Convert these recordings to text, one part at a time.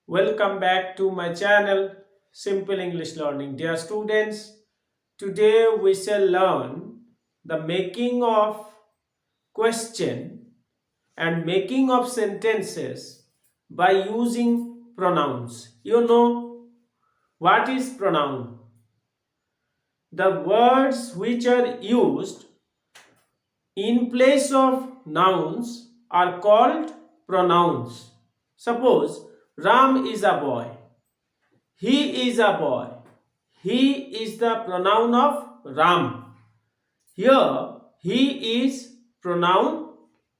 Welcome back to my channel Simple English Learning. Dear students, today we shall learn the making of question and making of sentences by using pronouns. You know what is pronoun? The words which are used in place of nouns are called pronouns. Suppose Ram is a boy. He is a boy. He is the pronoun of Ram. Here, he is pronoun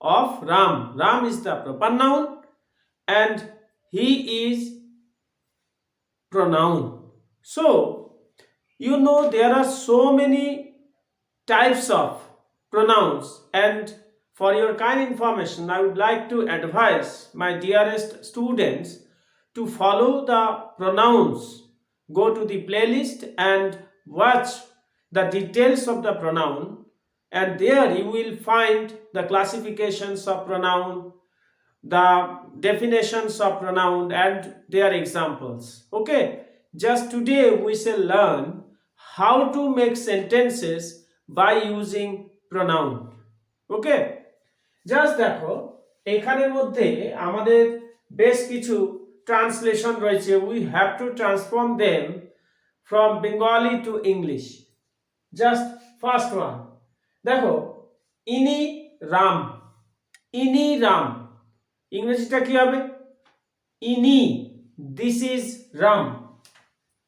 of Ram. Ram is the proper noun and he is pronoun. So, you know there are so many types of pronouns, and for your kind information I would like to advise my dearest students to follow the pronouns. Go to the playlist and watch the details of the pronoun, and there you will find the classifications of pronoun, the definitions of pronoun and their examples. Okay, just today we shall learn how to make sentences by using pronoun. Okay, just দেখো এখানের মধ্যে আমাদের বেশ কিছু translation রয়েছে। We have to transform them from Bengali to English. Just first one দেখো, ইনি রাম। ইনি রাম ইংরেজিটা কি হবে? ইনি, দিস ইজ রাম।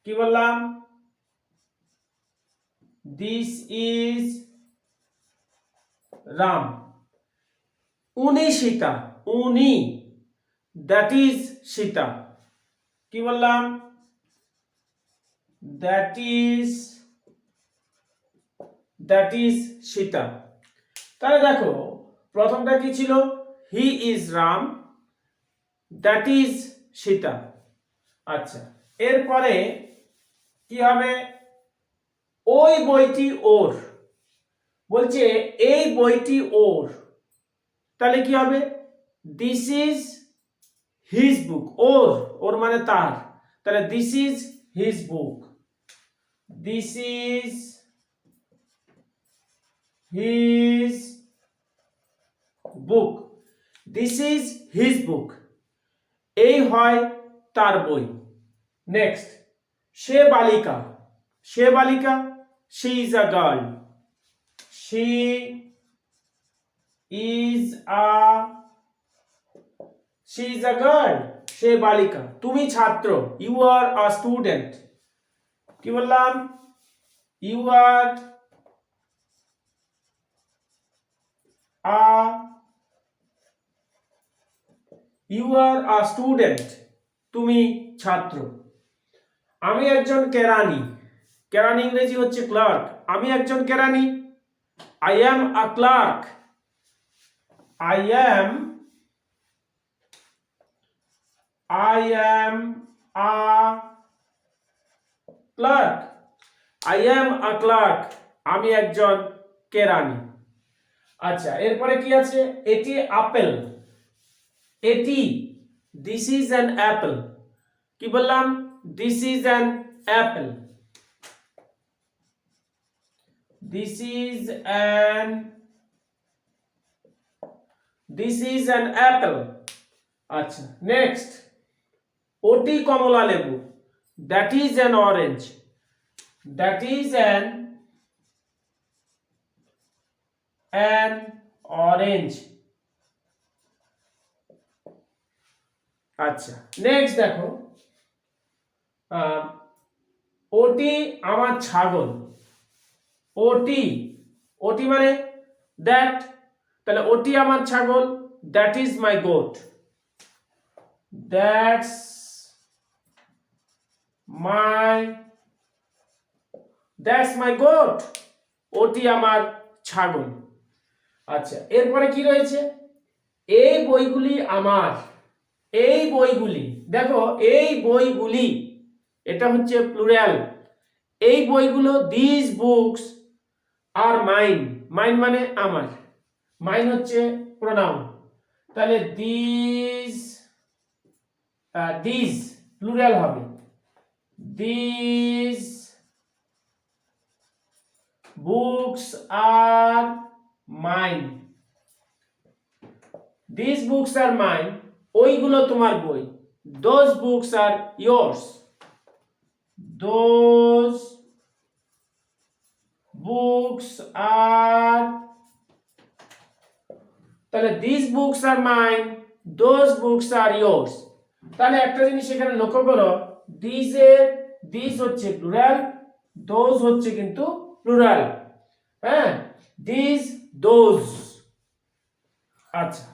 কি বললাম? This is Ram. উনি সীতা। উনি, দ্যাট ইজ সীতা। কি বললাম? That is Sita. তাহলে দেখো প্রথমটা কি ছিল? He is Ram, that is Sita. আচ্ছা, এরপরে কি হবে? ওই বইটি ওর। বলছে এই বইটি ওর, তাহলে কি হবে? This is his book. ওর, ওর মানে তার, তাহলে this is his book. This is his book. This is his book. এই হয় তার বই। নেক্সট, সে বালিকা। সে বালিকা, she is a girl. She is a girl. সে বালিকা। তুমি ছাত্র। You are a student. কি বললাম? You are a student. তুমি ছাত্র। আমি একজন কেরানি। কেরানি ইংরেজি হচ্ছে ক্লার্ক। আমি একজন কেরানি। I am a clerk. I am a clerk. I am a clerk. আমি একজন কেরানি। আচ্ছা, এরপরে কি আছে? এটি আপেল। এটি, this is an apple. কি বললাম? This is an apple. This is an apple. আচ্ছা, নেক্সট, ওটি কমলা লেবু। That is an orange. That is an orange. আচ্ছা, নেক্সট দেখো, ওটি আমার ছাগল। ওটি, ওটি মানে দ্যাট, তাহলে ওটি আমার ছাগল। That is my goat. That's my goat. ওটি আমার ছাগল। আচ্ছা, এরপরে কি রয়েছে? এই বইগুলি আমার। এই বইগুলি, দেখো এই বইগুলি, এটা হচ্ছে প্লুরাল। এই বইগুলো, this books are mine. Mine মানে আমার, মাইন হচ্ছে প্রোনাউন। তাহলে দিস these plural হবে, these books are mine, these books are mine, ওইগুলো তোমার বই, those books are yours, those books are, তাহলে these books are mine, those books are yours। তাহলে একটা জিনিস এখানে লক্ষ্য করো, these হচ্ছে প্লুরাল, those হচ্ছে কিন্তু প্লুরাল, হ্যাঁ, these those। আচ্ছা,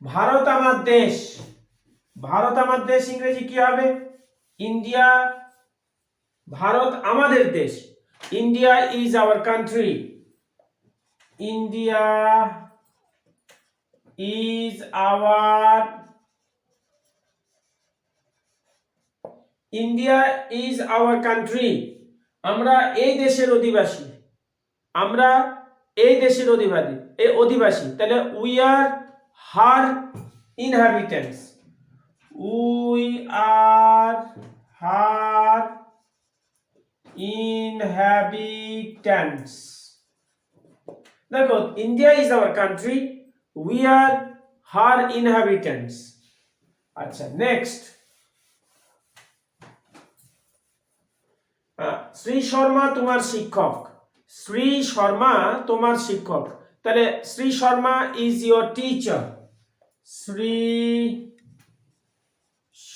ভারত আমার দেশ, ভারত আমার দেশ ইংরেজি কি হবে? ইন্ডিয়া, ভারত আমাদের দেশ, India is our country, India is our, India is our country, আমরা এই দেশের অধিবাসী, আমরা এই দেশের অধিবাসী, তাহলে we are her inhabitants, we are her inhabitants। দেখো, India is our country, we are her inhabitants। আচ্ছা, নেক্সট, শ্রী শর্মা তোমার শিক্ষক, শ্রী শর্মা তোমার শিক্ষক, তাহলে Shri Sharma is your teacher, Shri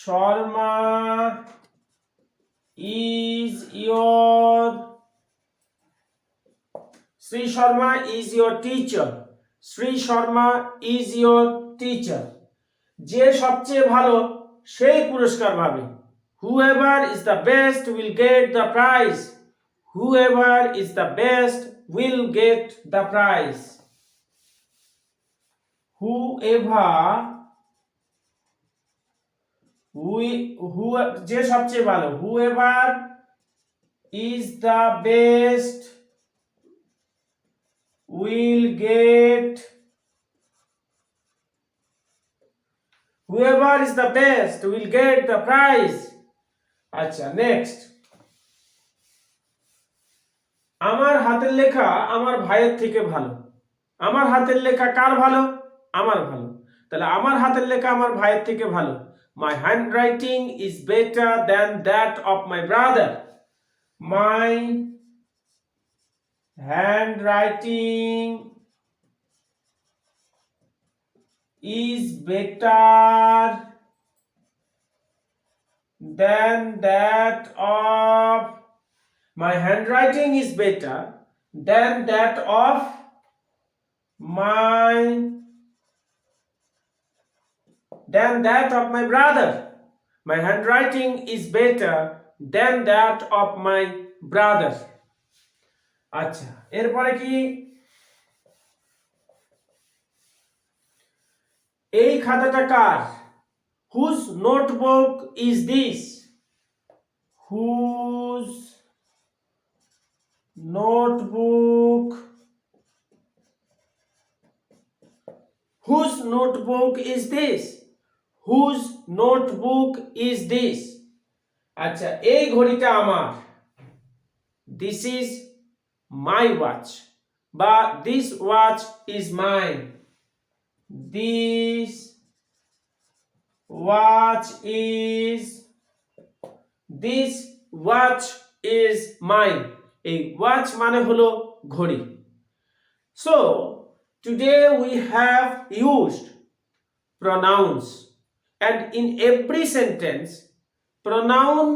Sharma is your, Shri Sharma is your teacher, Shri Sharma is your teacher. যে সবচেয়ে ভালো সেই পুরস্কার পাবে, whoever is the best will get the prize, whoever is the best will get the prize, whoever, যে সবচেয়ে ভালো, whoever is the best will get, whoever is the best will get the prize। আচ্ছা, next, আমার হাতের লেখা আমার ভাইয়ের থেকে ভালো, আমার হাতের লেখা কার ভালো? আমার ভালো, তাহলে আমার হাতের লেখা আমার ভাইয়ের থেকে ভালো, my handwriting is better than that of my brother, my handwriting is better than that of, my handwriting is better than that of my, than that of my brother, my handwriting is better than that of my brother। আচ্ছা, এরপরে কি, এই খাতাটা কার? whose notebook is this, whose notebook, whose notebook is this, whose notebook is this। আচ্ছা, এই ঘড়িটা আমার, this is my watch, বা this watch is mine, this watch is, this watch is mine, এই watch মানে হলো ঘড়ি। So today we have used pronouns, and in every sentence pronoun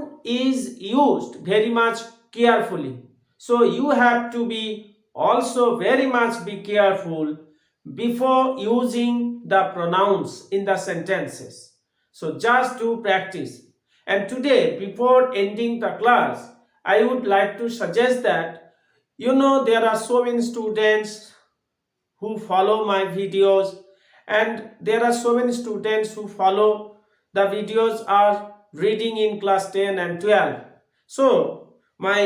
is used very much carefully, so you have to be also very much be careful before using the pronouns in the sentences, so just to practice। And today, before ending the class, I would like to suggest that, you know, there are so many students who follow my videos, and there are so many students who follow the videos are reading in class 10 and 12, so my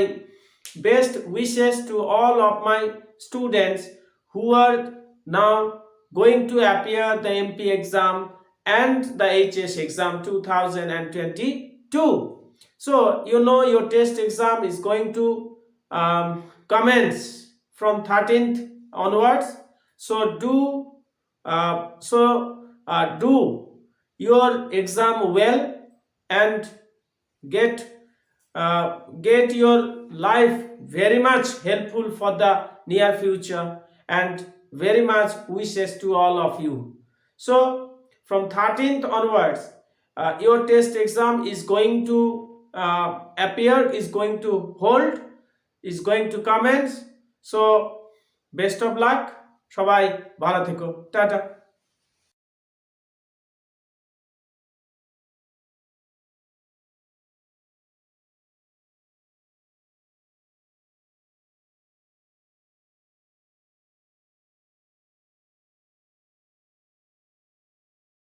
best wishes to all of my students who are now going to appear the MP exam and the HS exam 2022. So your test exam is going to commence from 13th onwards. So do your exam well and get your life very much helpful for the near future, and very much wishes to all of you. So from 13th onwards, your test exam is going to appear, is going to hold, is going to commence. So best of luck, সবাই ভালো থেকো, tata.